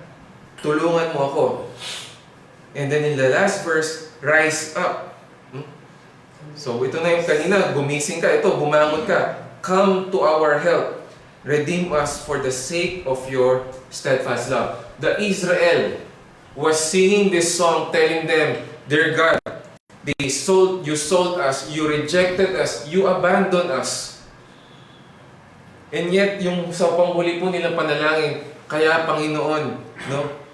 Speaker 2: Tulungan mo ako. And then in the last verse, rise up. So ito na yung kanina, gumising ka. Ito, bumangon ka. Come to our help. Redeem us for the sake of your steadfast love. The Israel was singing this song telling them, Dear God, you sold us, you rejected us, you abandoned us. And yet, yung sa panghuli po nilang panalangin, kaya Panginoon,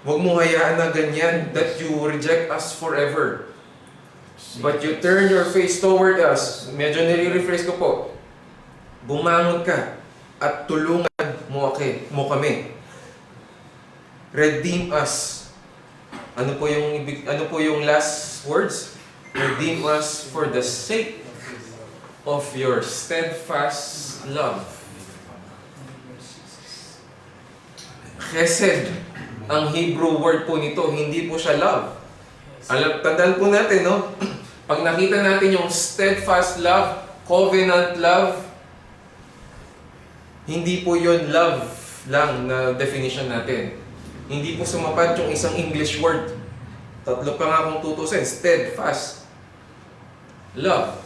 Speaker 2: huwag mo hayaan na ganyan, that you reject us forever. But you turn your face toward us. Medyo nire-rephrase ko po. Bumangon ka at tulungan mo kami. Redeem us. Ano po yung last words? Redeem us for the sake of your steadfast love. Chesed, ang Hebrew word po nito, hindi po siya love. Tandaan po natin, Pag nakita natin yung steadfast love, covenant love, hindi po yun love lang na definition natin. Hindi po sumapat yung isang English word. Tatlo pa nga kung tutusin, steadfast love.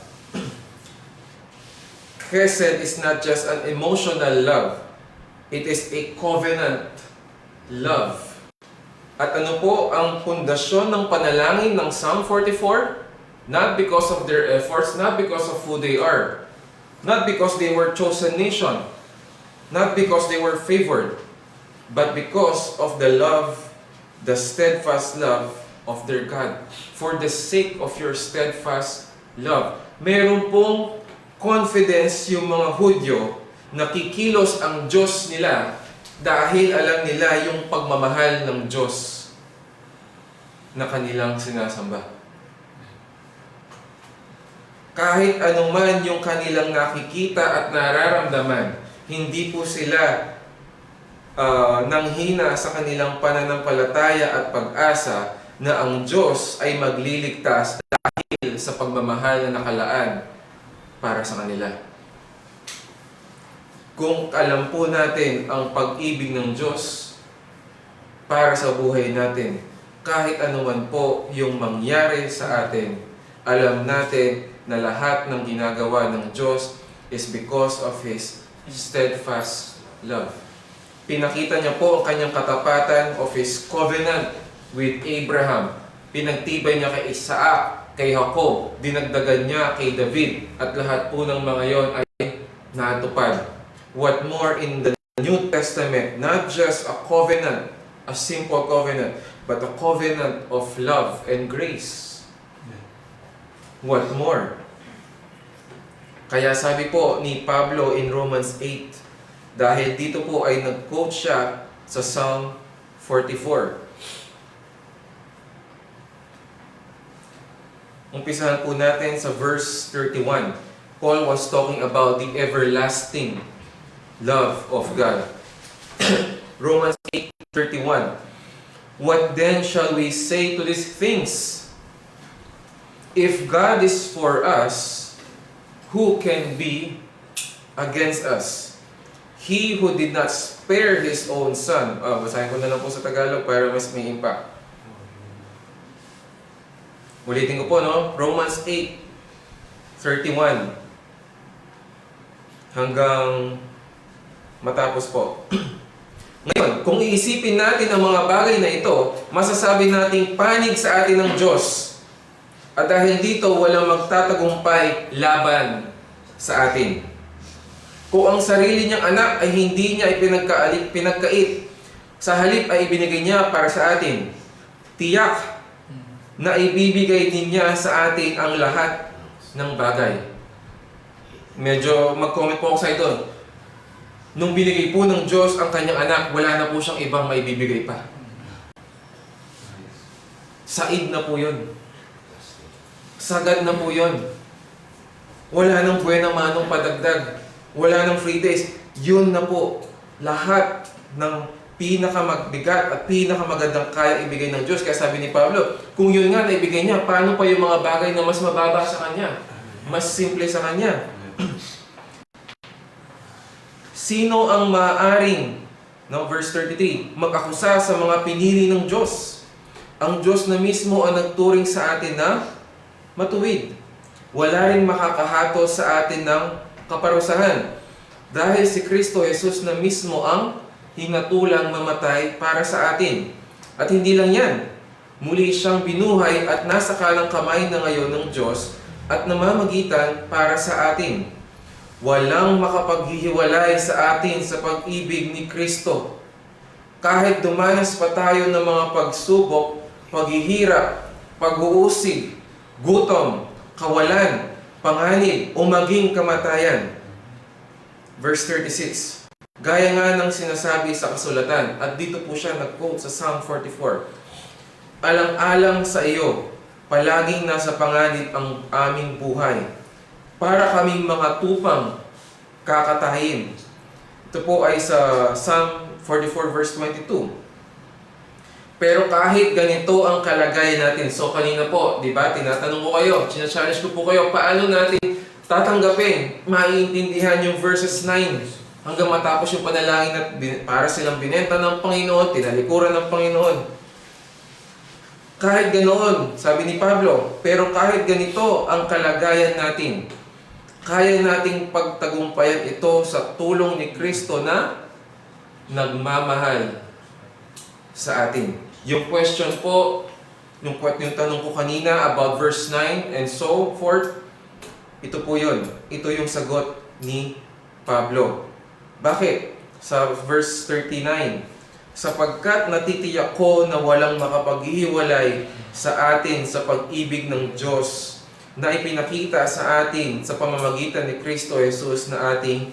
Speaker 2: Chesed is not just an emotional love. It is a covenant love. At ano po ang pundasyon ng panalangin ng Psalm 44? Not because of their efforts, not because of who they are, not because they were chosen nation, not because they were favored, but because of the love, the steadfast love of their God. For the sake of your steadfast love. Meron pong confidence yung mga Hudyo na kikilos ang Diyos nila dahil alam nila yung pagmamahal ng Diyos na kanilang sinasamba. Kahit anuman yung kanilang nakikita at nararamdaman, hindi po sila nanghina sa kanilang pananampalataya at pag-asa na ang Diyos ay magliligtas dahil sa pagmamahal na nakalaan para sa kanila. Kung alam po natin ang pag-ibig ng Diyos para sa buhay natin, kahit anuman po yung mangyari sa atin, alam natin na lahat ng ginagawa ng Diyos is because of His steadfast love. Pinakita niya po ang kanyang katapatan of His covenant with Abraham. Pinagtibay niya kay Isaac, kay Jacob, dinagdagan niya kay David, at lahat po ng mga yon ay natupad. What more in the New Testament, not just a covenant, a simple covenant, but a covenant of love and grace. What more? Kaya sabi po ni Pablo in Romans 8, dahil dito po ay nag-quote siya sa Psalm 44. Umpisahan po natin sa verse 31. Paul was talking about the everlasting love of God. Romans 8:31. What then shall we say to these things? If God is for us, who can be against us? He who did not spare His own Son. Basahin ko na lang po sa Tagalog para mas may impact. Ulitin ko po, no? Romans 8:31 hanggang matapos po. Ngayon, kung iisipin natin ang mga bagay na ito, masasabi nating panig sa atin ng Diyos. At dahil dito, walang magtatagumpay laban sa atin. Kung ang sarili niyang anak ay hindi niya pinagkait, sa halip ay ibinigay niya para sa atin, tiyak na ibibigay din niya sa atin ang lahat ng bagay. Medyo mag-comment po ako sa ito. Nung binigay po ng Diyos ang kanyang anak, wala na po siyang ibang maibibigay pa. Said na po yun. Sagad na po yun. Wala nang buena manong padagdag. Wala nang free days. Yun na po. Lahat ng pinakamagbigat at pinakamagandang kaya ibigay ng Diyos. Kaya sabi ni Pablo, kung yun nga na ibigay niya, paano pa yung mga bagay na mas mababa sa Kanya? Mas simple sa Kanya? Sino ang maaaring, no, verse 33, mag-akusa sa mga pinili ng Diyos? Ang Diyos na mismo ang nagturing sa atin na matuwid. Wala rin makakahato sa atin ng kaparusahan. Dahil si Kristo Jesus na mismo ang hinatulang mamatay para sa atin. At hindi lang yan. Muli siyang binuhay at nasa kanang kamay na ngayon ng Diyos at namamagitan para sa atin. Walang makapaghihiwalay sa atin sa pag-ibig ni Kristo. Kahit dumanas pa tayo ng mga pagsubok, paghihirap, pag-uusig, gutom, kawalan, panganib, o maging kamatayan. Verse 36. Gaya nga ng sinasabi sa kasulatan, at dito po siya nag-quote sa Psalm 44. Alang-alang sa iyo, palaging nasa panganib ang aming buhay. Para kaming mga tupang kakatahin. Ito po ay sa Psalm 44 verse 22. Pero kahit ganito ang kalagayan natin, so kanina po, di ba, tinatanong ko kayo, challenge ko po kayo, paano natin tatanggapin, maiintindihan yung verses 9 hanggang matapos yung panalangin at para silang binenta ng Panginoon, tinalikuran ng Panginoon. Kahit ganoon, sabi ni Pablo, pero kahit ganito ang kalagayan natin, kaya nating pagtagumpayan ito sa tulong ni Kristo na nagmamahal sa atin. Yung question po, yung tanong ko kanina about verse 9 and so forth, ito po yun. Ito yung sagot ni Pablo. Bakit? Sa verse 39, sapagkat natitiyak ko na walang makapaghihiwalay sa atin sa pag-ibig ng Diyos na ipinakita sa atin sa pamamagitan ni Kristo Jesus na ating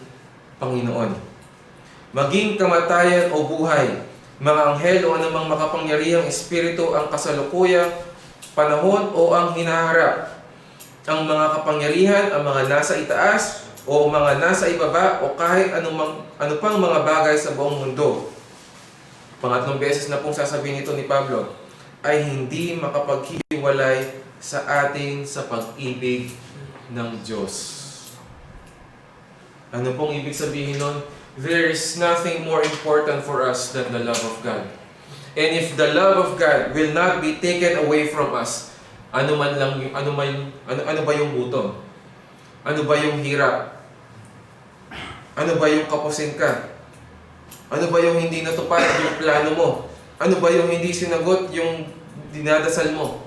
Speaker 2: Panginoon. Maging kamatayan o buhay, mga anghel o anumang makapangyarihang espiritu ang kasalukuyang panahon o ang hinaharap, ang mga kapangyarihan, ang mga nasa itaas o mga nasa ibaba o kahit ano pang mga bagay sa buong mundo. Pangatlong beses na pong sasabihin ito ni Pablo, ay hindi makapaghiwalay sa atin sa pag-ibig ng Diyos. Ano pong ibig sabihin nun? There is nothing more important for us than the love of God. And if the love of God will not be taken away from us, ano ba yung gutom? Ano ba yung hirap? Ano ba yung kapusin ka? Ano ba yung hindi natupad yung plano mo? Ano ba yung hindi sinagot yung dinadasal mo?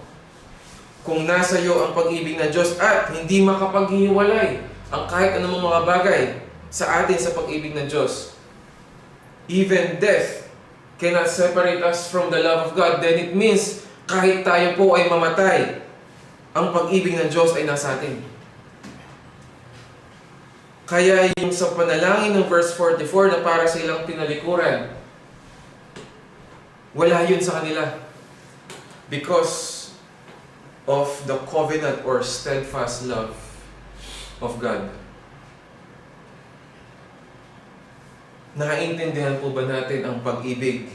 Speaker 2: Kung nasa iyo ang pag-ibig ng Diyos at hindi makapaghiwalay ang kahit anumang mga bagay sa atin sa pag-ibig ng Diyos, even death cannot separate us from the love of God, then it means kahit tayo po ay mamatay, ang pag-ibig ng Diyos ay nasa atin. Kaya yung sa panalangin ng verse 44 na para silang tinalikuran, wala yun sa kanila. Because of the covenant or steadfast love of God. Naiintindihan po ba natin ang pag-ibig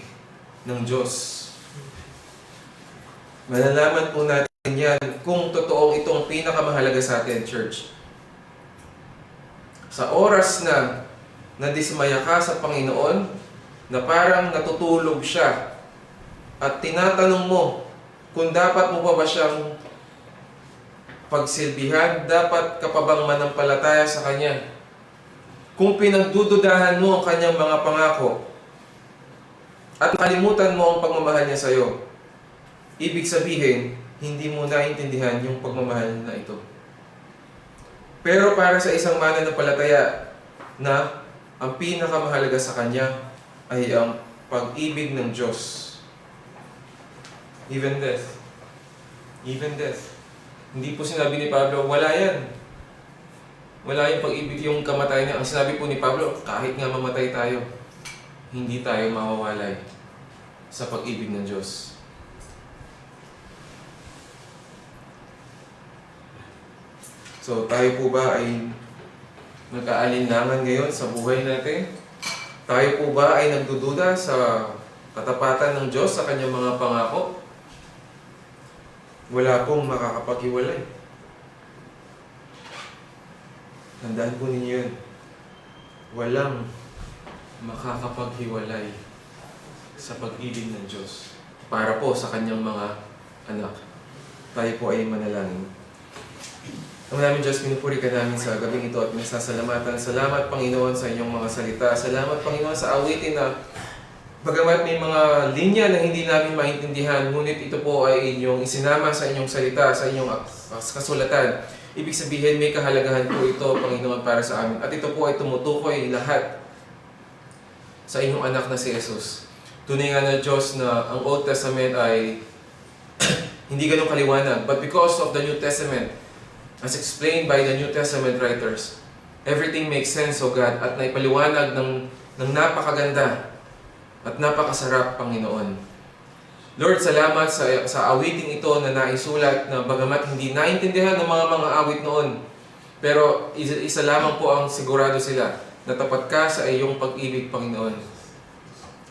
Speaker 2: ng Diyos? Malalaman po natin yan kung totoong itong pinakamahalaga sa atin, church. Sa oras na nadismaya ka sa Panginoon, na parang natutulog siya, at tinatanong mo kung dapat mo pa ba siyang pagsilbihan, dapat ka pa bang manampalataya sa Kanya, kung pinagdududahan mo ang Kanyang mga pangako, at nakalimutan mo ang pagmamahal niya sa iyo, ibig sabihin, hindi mo naintindihan yung pagmamahal na ito. Pero para sa isang mananampalataya na ang pinakamahalaga sa kanya ay ang pag-ibig ng Diyos. Even death. Even death. Hindi po sinabi ni Pablo, wala yan. Wala yung pag-ibig, yung kamatayan niya. Ang sinabi po ni Pablo, kahit nga mamatay tayo, hindi tayo mawawalay sa pag-ibig ng Diyos. So, tayo po ba ay nag-aalinlangan ngayon sa buhay natin? Tayo po ba ay nagdududa sa katapatan ng Diyos sa Kanyang mga pangako? Wala pong makakapaghiwalay. Tandaan po ninyo yun. Walang makakapaghiwalay sa pag-ibig ng Diyos para po sa Kanyang mga anak. Tayo po ay manalangin. Ang namin Diyos, pinupuri ka namin sa gabing ito at nasasalamatan. Salamat, Panginoon, sa inyong mga salita. Salamat, Panginoon, sa awitin na bagamat may mga linya na hindi namin maintindihan, ngunit ito po ay inyong isinama sa inyong salita, sa inyong kasulatan. Ibig sabihin, may kahalagahan po ito, Panginoon, para sa amin. At ito po ay tumutukoy lahat sa inyong anak na si Jesus. Tunay nga na Diyos na ang Old Testament ay hindi ganun kaliwanag. But because of the New Testament, as explained by the New Testament writers, everything makes sense, O God, at naipaliwanag ng napakaganda at napakasarap, Panginoon. Lord, salamat sa awiting ito na naisulat na bagamat hindi naintindihan ng mga awit noon, pero isa lamang po ang sigurado sila na tapat ka sa iyong pag-ibig, Panginoon.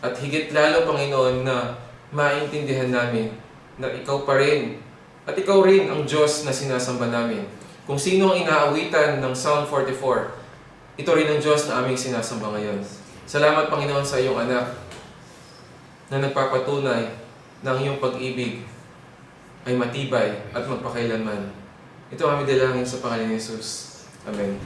Speaker 2: At higit lalo, Panginoon, na maintindihan namin na ikaw pa rin at ikaw rin ang Diyos na sinasamba namin. Kung sino ang inaawitan ng Psalm 44, ito rin ang Diyos na aming sinasamba ngayon. Salamat, Panginoon, sa iyong anak na nagpapatunay na ang iyong pag-ibig ay matibay at magpakailanman. Ito ang aming dalangin sa pangalan ni Jesus. Amen.